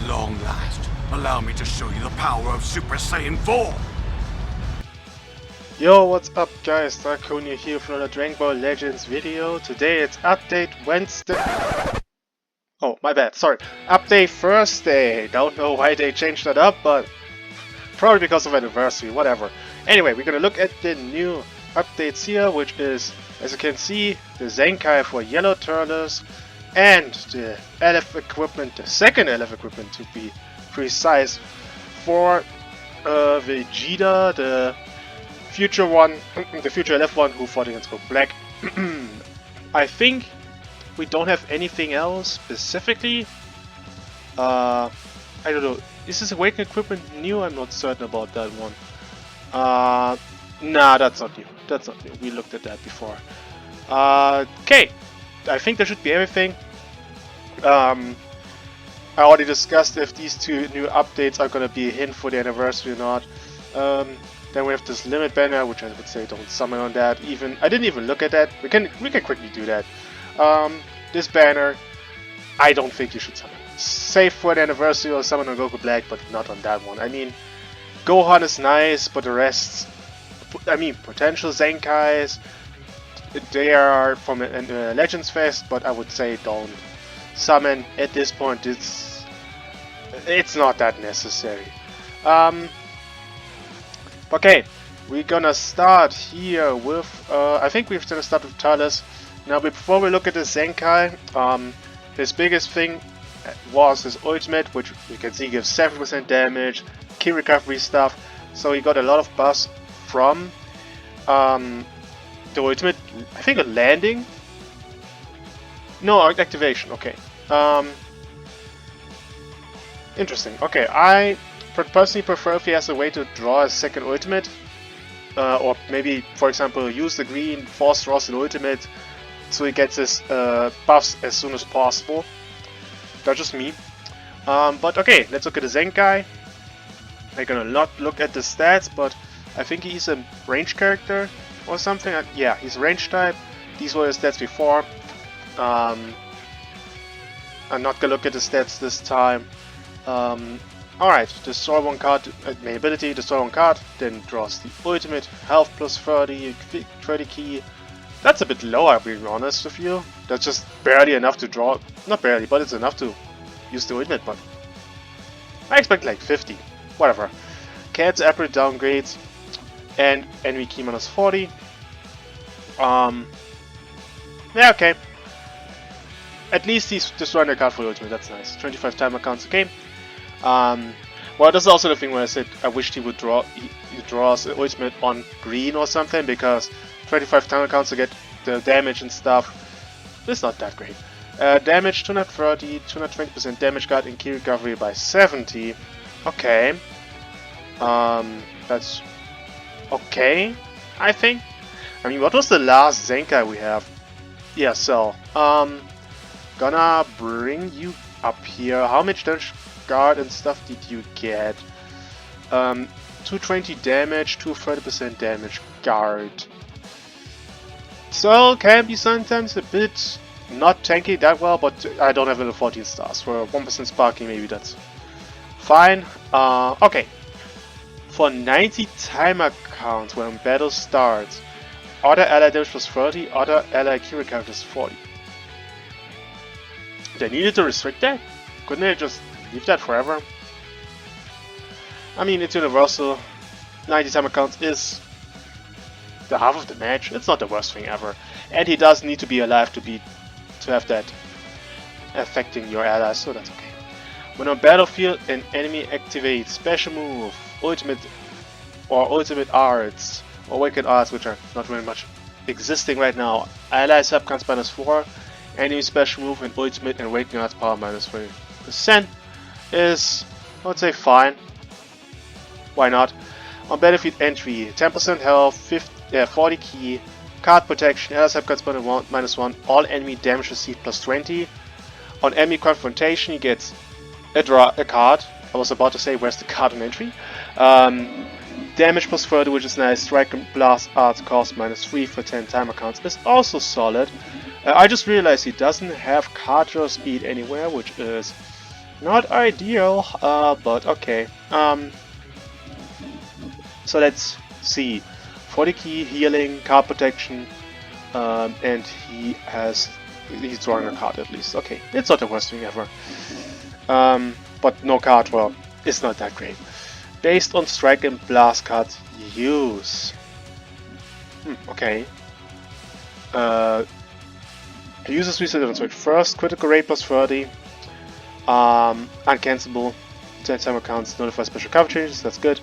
At long last, allow me to show you the power of Super Saiyan 4! Yo, what's up guys, Draconia here for another Dragon Ball Legends video. Today it's Update Wednesday. Oh, my bad, sorry. Update Thursday. Don't know why they changed that up, but probably because of anniversary, whatever. Anyway, we're gonna look at the new updates here, which is, as you can see, the zenkai for yellow Turles and the LF equipment, the second LF equipment to be precise, for Vegeta, the future one, the future LF one who fought against Goku Black. I think we don't have anything else specifically. I don't know. Is this Awaken equipment new? I'm not certain about that one. Nah, that's not new. That's not new. We looked at that before. Okay. I think that should be everything. I already discussed if these two new updates are going to be a hint for the anniversary or not. Then we have this limit banner, which I would say don't summon on that. I didn't even look at that. We can quickly do that. This banner, I don't think you should summon. Save for the anniversary or summon on Goku Black, but not on that one. I mean, Gohan is nice, but the rest, I mean, potential Zenkais, they are from a Legends Fest, but I would say don't summon at this point. It's not that necessary. Okay, we're gonna start here with, I think we're gonna start with Turles. Now, before we look at the Zenkai, his biggest thing was his ultimate, which you can see gives 7% damage, key recovery stuff, so he got a lot of buffs from the ultimate, I think a landing? No, activation, okay. Interesting, okay, I personally prefer if he has a way to draw a second ultimate, or maybe, for example, use the green, force draws an ultimate, so he gets his buffs as soon as possible. That's just me. But okay, let's look at the Zenkai. I'm gonna not look at the stats, but I think he's a range character or something. Yeah, he's a range type. These were the stats before. I'm not gonna look at the stats this time. Alright, destroy one card, main ability, destroy one card, then draws the ultimate, health plus 30, 30 key. That's a bit low, I'll be honest with you. That's just barely enough to draw, not barely, but it's enough to use the ultimate, but I expect like 50, whatever. Cat's Apple downgrades, and enemy key minus 40. Yeah, okay. At least he's destroying the card for the ultimate, that's nice. 25 timer counts a game. Well, this is also the thing where I said I wished he would draw. He draws the ultimate on green or something, because 25 timer counts to get the damage and stuff. It's not that great. Damage 230, 220% damage guard and key recovery by 70. Okay. That's okay, I think. I mean, what was the last Zenkai we have? Yeah, so gonna bring you up here. How much damage guard and stuff did you get? 220 damage, 230% damage guard. So can be sometimes a bit not tanky that well, but I don't have level 14 stars. For 1% sparking, maybe that's fine. Okay. For 90 timer counts when battle starts, other ally damage plus 30, other ally key recovery plus 40. They needed to restrict that? Couldn't they just leave that forever? I mean, it's universal. 90 timer counts is the half of the match. It's not the worst thing ever. And he does need to be alive to have that affecting your allies, so that's okay. When on battlefield, an enemy activates special move, ultimate arts, or awakened arts, which are not very much existing right now. Allies help counts minus 4, enemy special move and ultimate and awakened arts power minus 3%. Is, I would say, fine. Why not? On battlefield entry, 10% health, 40 key, card protection, allies have cards minus 1, all enemy damage received plus 20. On enemy confrontation, he gets a card. I was about to say, where's the card on entry? Damage plus 30, which is nice. Strike and blast arts cost minus 3 for 10 timer counts is also solid. I just realized he doesn't have card draw speed anywhere, which is Not ideal, but okay. So let's see. 40 key, healing, card protection, and he's drawing a card at least. Okay, it's not the worst thing ever. But no card, well, it's not that great. Based on strike and blast cards, use. Okay. He uses reset on switch first, critical rate plus 30. Uncancelable. 10 time accounts notify special cover changes, that's good.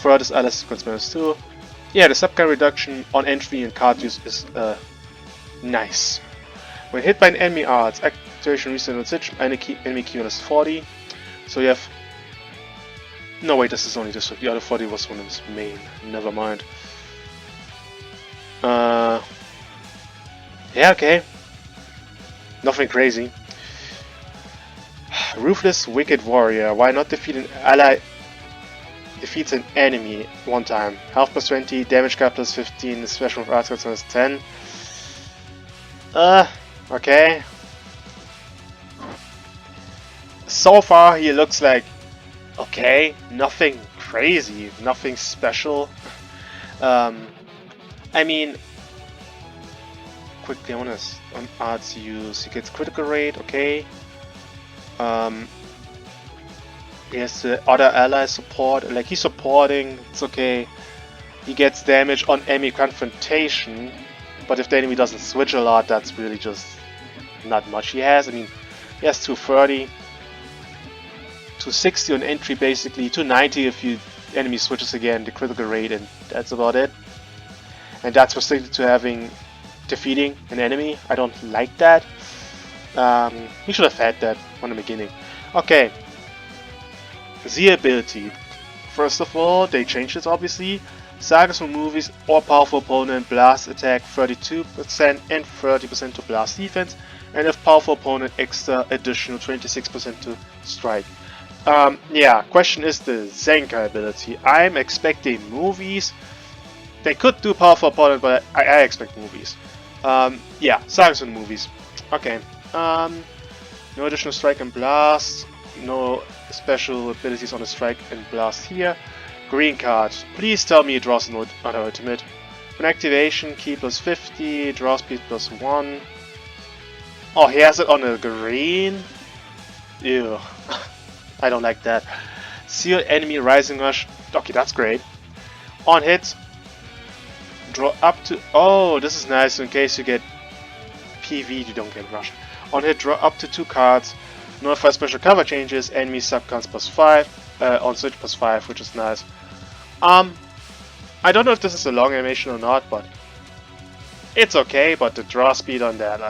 Furthest LS sequence -2. Yeah, the subcard reduction on entry and card use is nice. When hit by an enemy art, activation reset on switch, enemy key is 40. So you have. No, wait, this is only this. The other 40 was one of his main. Never mind. Yeah, okay. Nothing crazy. Ruthless Wicked Warrior. Why not defeat an ally? Defeats an enemy one time. Health plus 20, damage cap plus 15, special of arts plus 10. Okay. So far he looks like okay, nothing crazy, nothing special. I mean, quickly on arts use, he gets critical rate, okay. He has the other ally support, like he's supporting, it's okay. He gets damage on enemy confrontation, but if the enemy doesn't switch a lot, that's really just not much he has. I mean, he has 230, 260 on entry basically, 290 if you enemy switches again, the critical rate, and that's about it. And that's restricted to having defeating an enemy. I don't like that. He should have had that from the beginning. Okay. The ability. First of all, they changed it obviously. Sagas from movies or powerful opponent blast attack 32% and 30% to blast defense, and if powerful opponent extra additional 26% to strike. Yeah, question is the zenkai ability. I'm expecting movies. They could do powerful opponent, but I expect movies. Yeah, sagas from movies. Okay. No additional strike and blast. No special abilities on the strike and blast here. Green card. Please tell me it draws an ultimate. When activation, key plus 50, draw speed plus 1. Oh, he has it on a green? Ew. I don't like that. Seal enemy rising rush. Okay, that's great. On hit, draw up to. Oh, this is nice. In case you get PV, you don't get rushed. On hit, draw up to 2 cards. Notify special cover changes. Enemy subcards plus 5. On switch plus 5, which is nice. I don't know if this is a long animation or not, but it's okay. But the draw speed on that,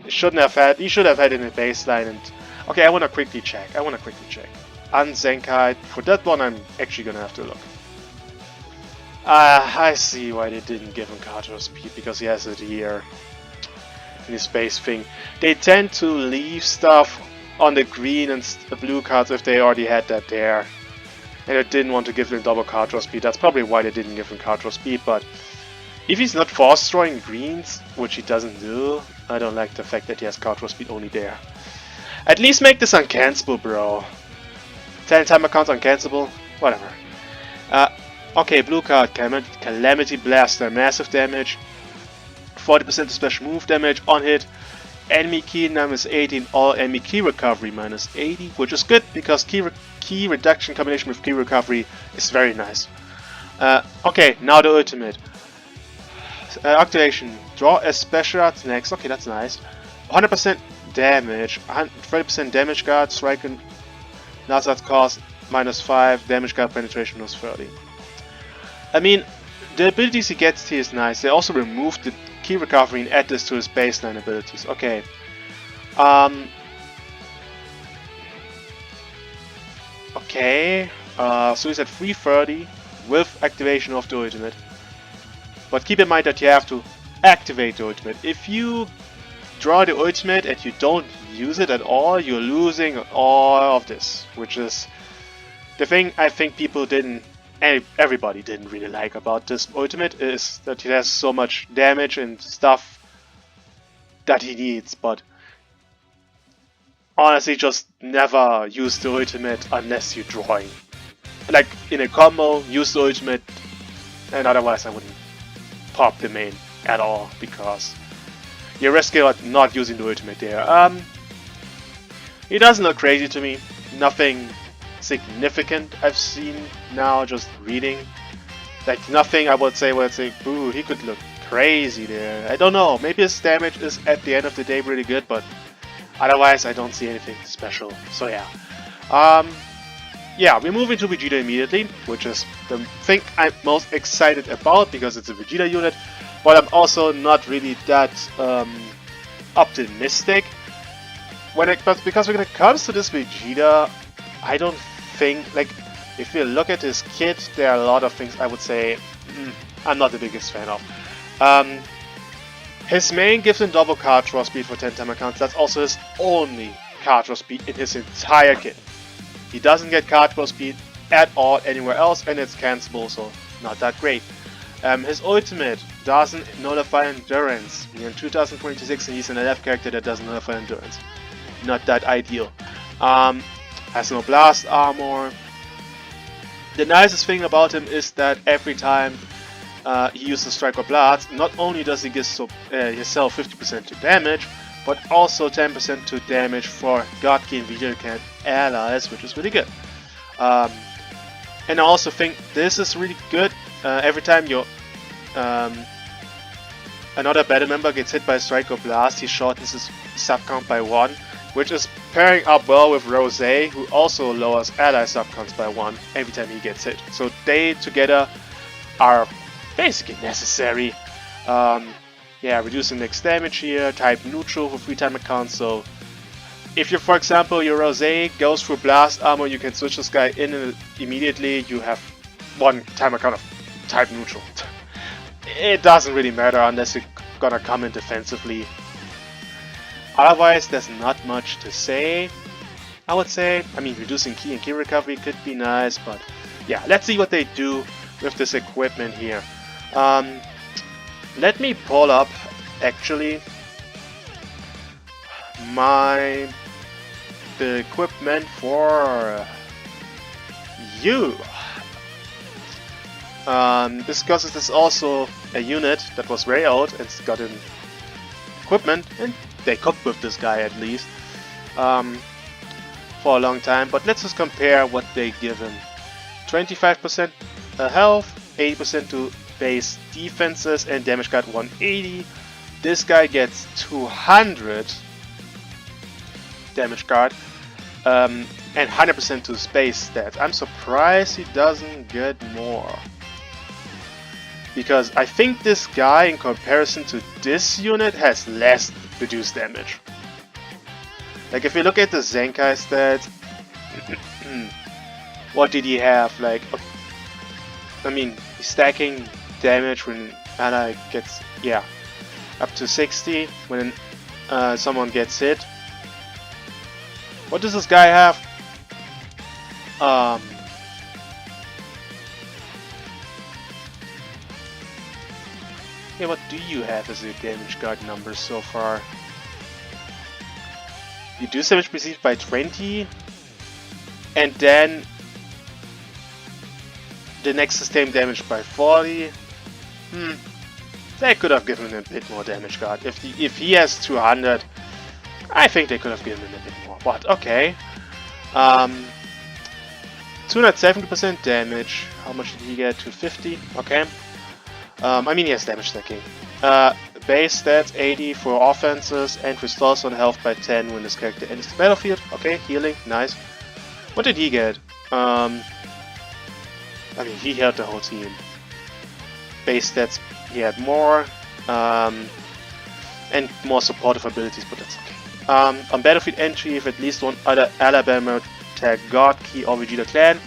you shouldn't have had. You should have had it in the baseline. And okay, I want to quickly check. On Zenkai, for that one, I'm actually gonna have to look. I see why they didn't give him card draw speed, because he has it here in his base thing. They tend to leave stuff on the green and the blue cards if they already had that there. And I didn't want to give him double card draw speed. That's probably why they didn't give him card draw speed, but if he's not force drawing greens, which he doesn't do, I don't like the fact that he has card draw speed only there. At least make this uncancelable, bro. 10 time accounts uncancelable? Whatever. Okay, blue card, Calamity Blaster, massive damage. 40% of special move damage on hit. Enemy key minus 18, all enemy key recovery minus 80, which is good because key reduction combination with key recovery is very nice. Okay, now the ultimate. Activation, draw a special art next. Okay, that's nice. 100% damage, 30% damage guard, strike and Nazar's cost minus 5, damage guard penetration was 30. I mean, the abilities he gets here is nice. They also removed the key recovery and add this to his baseline abilities. Okay. Okay. So he's at 330 with activation of the ultimate. But keep in mind that you have to activate the ultimate. If you draw the ultimate and you don't use it at all, you're losing all of this. Which is the thing I think people didn't... everybody didn't really like about this ultimate, is that it has so much damage and stuff that he needs, but honestly just never use the ultimate unless you're drawing. Like in a combo, use the ultimate, and otherwise I wouldn't pop the main at all because you're risking not using the ultimate there. He doesn't look crazy to me. Nothing significant I've seen now, just reading. Like nothing I would say boo, he could look crazy there. I don't know, maybe his damage is at the end of the day really good, but otherwise I don't see anything special. So yeah. Yeah, we move into Vegeta immediately, which is the thing I'm most excited about because it's a Vegeta unit, but I'm also not really that optimistic. Because when it comes to this Vegeta, I don't think, like, if you look at his kit, there are a lot of things I would say I'm not the biggest fan of. His main gives him double card draw speed for 10 timer counts. That's also his only card draw speed in his entire kit. He doesn't get card draw speed at all anywhere else, and it's cancelable, so not that great. His ultimate doesn't nullify endurance. We're in 2026 and he's an LF character that doesn't nullify endurance. Not that ideal. Has no blast armor. The nicest thing about him is that every time he uses Strike or Blast, not only does he give himself 50% to damage, but also 10% to damage for God Key and Vegeta allies, which is really good. And I also think this is really good. Every time another battle member gets hit by Strike or Blast, he shortens his sub count by 1, which is pairing up well with Rose, who also lowers ally sub counts by 1 every time he gets hit. So they together are basically necessary. Yeah, reducing max damage here, type neutral for 3 timer counts. So if you, for example, your Rose goes through blast armor, you can switch this guy in and immediately you have 1 timer count of type neutral. It doesn't really matter unless you're gonna come in defensively. Otherwise, there's not much to say, I would say. I mean, reducing key and key recovery could be nice, but yeah, let's see what they do with this equipment here. Let me pull up, actually, the equipment for you. This because it is also a unit that was way out and it's got an equipment, and they cooked with this guy at least for a long time. But let's just compare what they give him. 25% health, 80% to base defenses, and damage card 180. This guy gets 200 damage card and 100% to space stats. I'm surprised he doesn't get more, because I think this guy in comparison to this unit has less reduced damage. Like if you look at the Zenkai stats, what did he have? Like, I mean, he's stacking damage when ally gets, yeah, up to 60 when someone gets hit. What does this guy have? Yeah, what do you have as your damage card numbers so far? Reduce damage received by 20, and then the next sustained damage by 40. They could have given him a bit more damage card. If he has 200, I think they could have given him a bit more. But okay. 270% damage. How much did he get? 250. Okay. I mean, he has damage stacking. Base stats 80 for offenses and restores on health by 10 when this character enters the battlefield. Okay, healing, nice. What did he get? I mean, he held the whole team. Base stats, he had more, and more supportive abilities, but that's okay. On battlefield entry, if at least one other Alabama tag God Key or Vegeta Clan.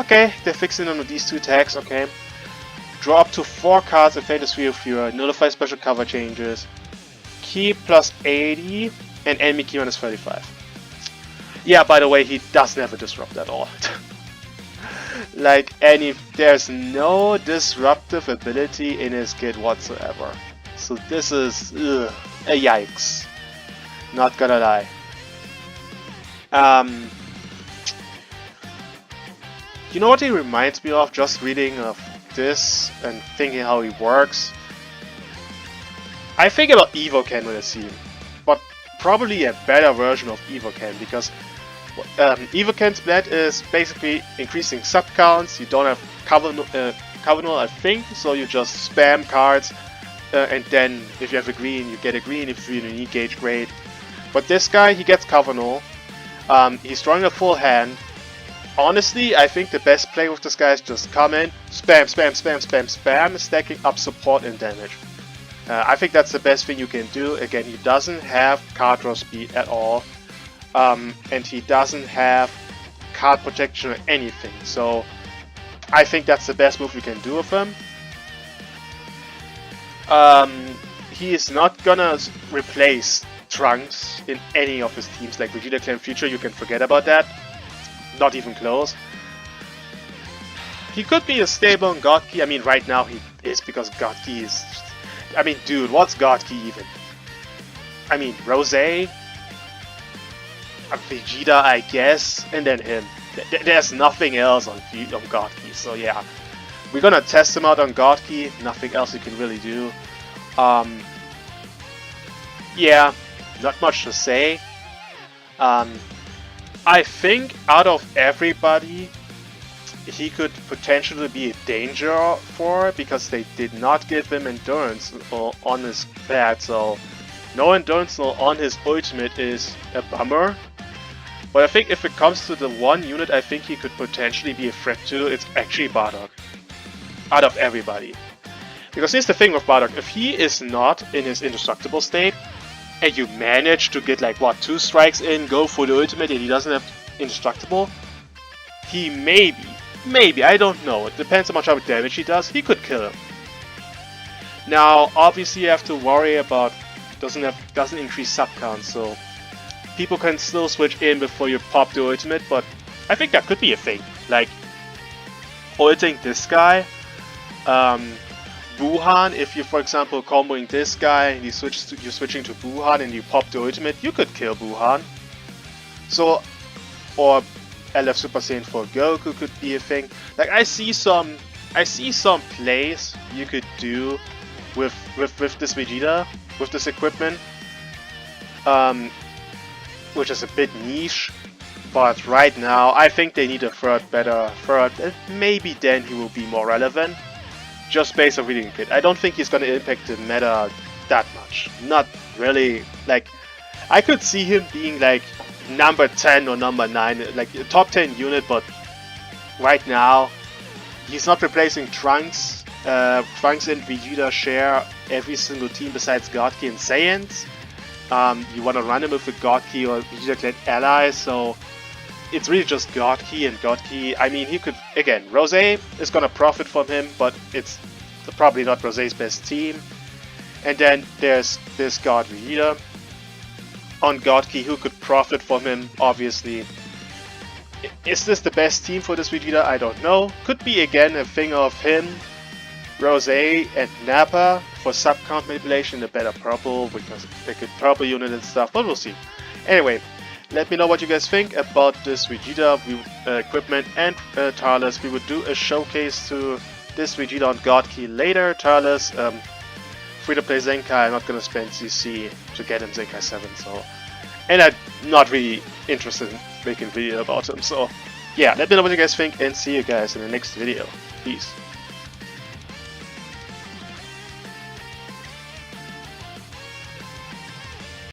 Okay, they're fixing on these 2 tags, okay. Draw up to 4 cards in Fantasy Sphere of Fury, nullify special cover changes, key plus 80, and enemy key minus 35. Yeah, by the way, he doesn't have a disrupt at all. Like, there's no disruptive ability in his kit whatsoever. So this is a yikes. Not gonna lie. Um, you know what he reminds me of? Just reading of this and thinking how he works. I think about Evoken when I see him, but probably a better version of Evoken, because Evoken's blend is basically increasing sub counts. You don't have Covenant, I think, so you just spam cards, and then if you have a green, you get a green. If you need gauge, great. But this guy, he gets Covenant. He's drawing a full hand. Honestly, I think the best play with this guy is just come in, spam, spam, spam, spam, spam, stacking up support and damage. I think that's the best thing you can do. Again, he doesn't have card draw speed at all, and he doesn't have card protection or anything. So I think that's the best move we can do with him. He is not gonna replace Trunks in any of his teams like Vegeta Clan Future. You can forget about that. Not even close. He could be a stable on God Key. I mean, right now he is, because God Key is... I mean, dude, what's God Key even? I mean, Rose, Vegeta, I guess, and then him. There's nothing else on God Key, so yeah. We're gonna test him out on God Key, nothing else you can really do. Yeah, not much to say. I think out of everybody, he could potentially be a danger for, because they did not give him endurance on his pad, so no endurance on his ultimate is a bummer. But I think if it comes to the one unit I think he could potentially be a threat to, it's actually Bardock. Out of everybody. Because here's the thing with Bardock, if he is not in his indestructible state, and you manage to get like, what, 2 strikes in, go for the ultimate, and he doesn't have indestructible, he maybe, I don't know, it depends on how much damage he does, he could kill him. Now, obviously you have to worry about, doesn't increase sub count, so people can still switch in before you pop the ultimate, but I think that could be a thing. Like, ulting this guy, Wuhan, if you, for example, comboing this guy and you're switching to Wuhan and you pop the ultimate, you could kill Wuhan. So, or LF Super Saiyan 4 Goku could be a thing. Like, I see some plays you could do with this Vegeta, with this equipment, which is a bit niche. But right now, I think they need a better third, and maybe then he will be more relevant. Just based on reading it. I don't think he's gonna impact the meta that much. Not really. Like, I could see him being like number 10 or number 9, like a top 10 unit, but right now he's not replacing Trunks. Trunks and Vegeta share every single team besides God Key and Saiyans. You wanna run him with a God Key or Vegeta Clan ally, so it's really just God Key and God Key. I mean, he could, again, Rose is gonna profit from him, but it's probably not Rose's best team. And then there's this God Vegeta on God Key who could profit from him, obviously. Is this the best team for this Vegeta? I don't know. Could be again a thing of him, Rose, and Nappa for sub count manipulation, the better purple, because they could purple unit and stuff, but we'll see. Anyway, let me know what you guys think about this Vegeta equipment and Turles. We would do a showcase to this Vegeta on God Key later. Turles, free-to-play Zenkai. I'm not gonna spend CC to get him Zenkai 7, so... And I'm not really interested in making a video about him, so... Yeah, let me know what you guys think, and see you guys in the next video. Peace.